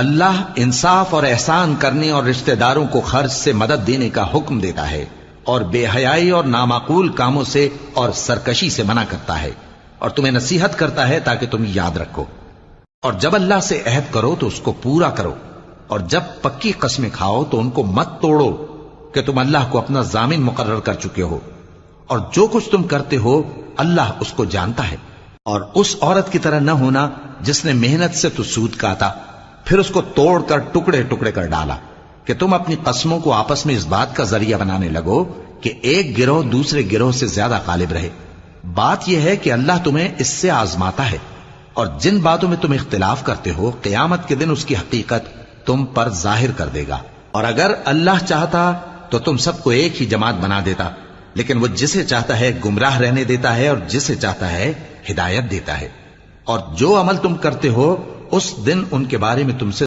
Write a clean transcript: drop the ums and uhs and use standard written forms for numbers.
اللہ انصاف اور احسان کرنے اور رشتہ داروں کو خرچ سے مدد دینے کا حکم دیتا ہے، اور بے حیائی اور نامعقول کاموں سے اور سرکشی سے منع کرتا ہے، اور تمہیں نصیحت کرتا ہے تاکہ تم یاد رکھو۔ اور جب اللہ سے عہد کرو تو اس کو پورا کرو، اور جب پکی قسمیں کھاؤ تو ان کو مت توڑو کہ تم اللہ کو اپنا ضامن مقرر کر چکے ہو، اور جو کچھ تم کرتے ہو اللہ اس کو جانتا ہے۔ اور اس عورت کی طرح نہ ہونا جس نے محنت سے تو سود کاتا پھر اس کو توڑ کر ٹکڑے ٹکڑے کر ڈالا، کہ تم اپنی قسموں کو آپس میں اس بات کا ذریعہ بنانے لگو کہ ایک گروہ دوسرے گروہ سے زیادہ غالب رہے۔ بات یہ ہے کہ اللہ تمہیں اس سے آزماتا ہے، اور جن باتوں میں تم اختلاف کرتے ہو قیامت کے دن اس کی حقیقت تم پر ظاہر کر دے گا۔ اور اگر اللہ چاہتا تو تم سب کو ایک ہی جماعت بنا دیتا، لیکن وہ جسے چاہتا ہے گمراہ رہنے دیتا ہے اور جسے چاہتا ہے ہدایت دیتا ہے۔ اور جو عمل تم کرتے ہو اس دن ان کے بارے میں تم سے